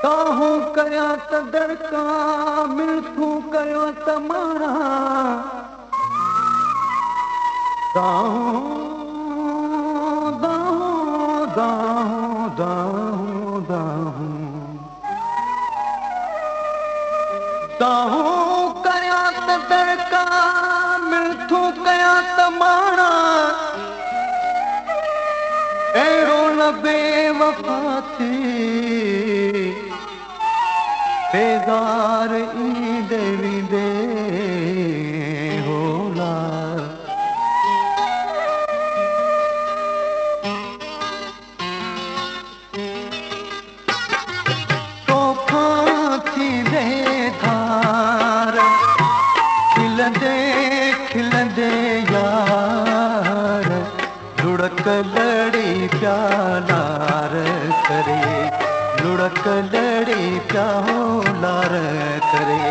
काहूं कया त दड़का मिलथूं कयो त माणा दाहूं दाहूं दाहूं दाहूं दाहूं दाहूं कया त दड़का मिलथूं कया त माणा अहिड़ो न बेवफा थी बेज़ार ईंदे वींदे होला तोखां थींदे धार खिलंदे खिलंदे यार लुढ़क लड़ी प्यालार करे लुढ़क लड़ी प्यालार करे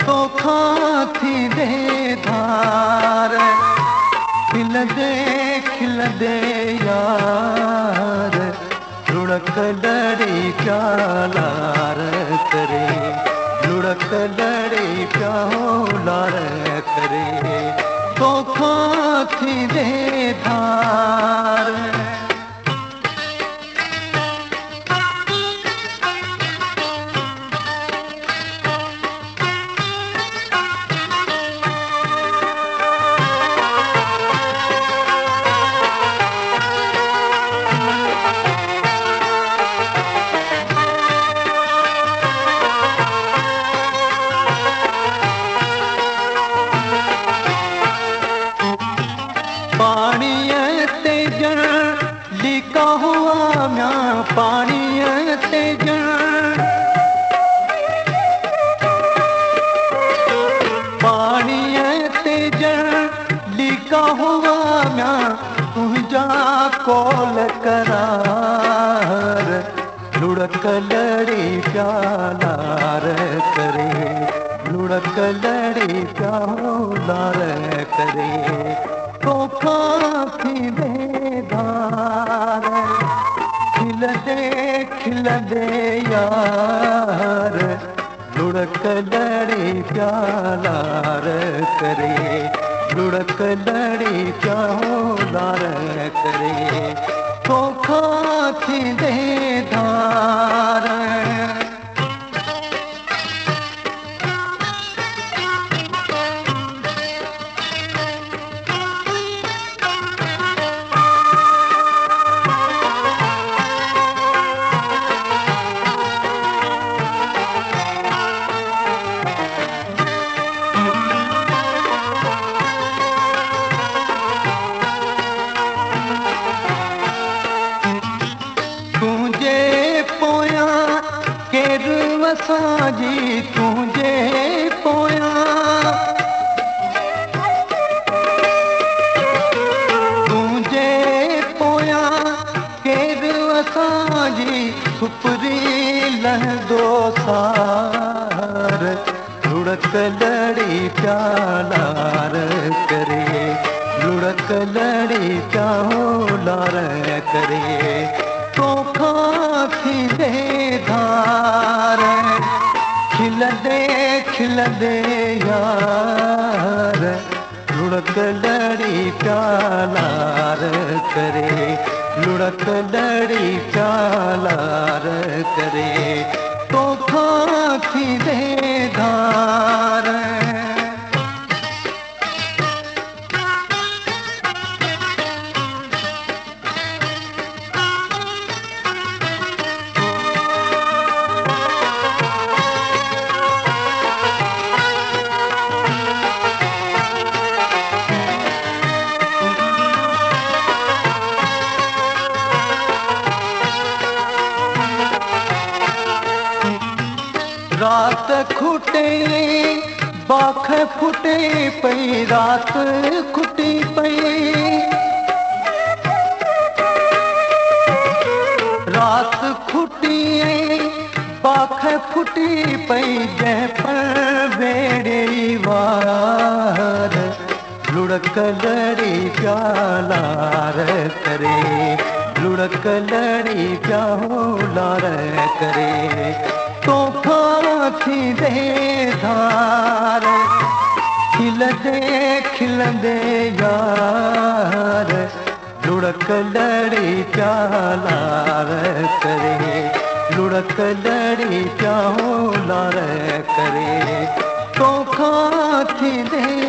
तोखां थींदे धार खिलंदे खिलंदे यार लुढ़क लड़ी प्यालार करे लुढ़क लड़ी प्यालार करे तोखां थींदे धार लिका हुआ म्या पानी ते जण पानी ते जण लिका हुआ म्या तुझा कोल करार लुढ़क लड़ी प्यालार करे लुढ़क लड़ी प्यालार करे तोखां थींदे धार खिलंदे खिलंदे यार लुढ़क लड़ी प्यालार करे लुढ़क लड़ी प्यालार करे तोखां थींदे धार साजी तुझे पोया तुझे पोया केर असांजी सुपरी लहंदो सार लुढ़क लड़ी प्यालार करे लुढ़क लड़ी प्यालार करे तोखां थींदे धार खिलंदे खिलंदे यार लुढ़क लड़ी प्यालार करे लुढ़क लड़ी प्यालार करे तोखां थींदे धार रात खुटे बाख फुटे पई, रात खुटी पई, रात खुटी बाख फुटी पई, जंहिं पर वेड़े वार लुढ़क लड़ी प्यालार करे, लुढ़क लड़ी प्यालार करे। तोखां थींदे धार खिलंदे खिलंदे यार, लुढ़क लड़ी प्यालार करे, लुढ़क लड़ी प्यालार करे। तोखां थींदे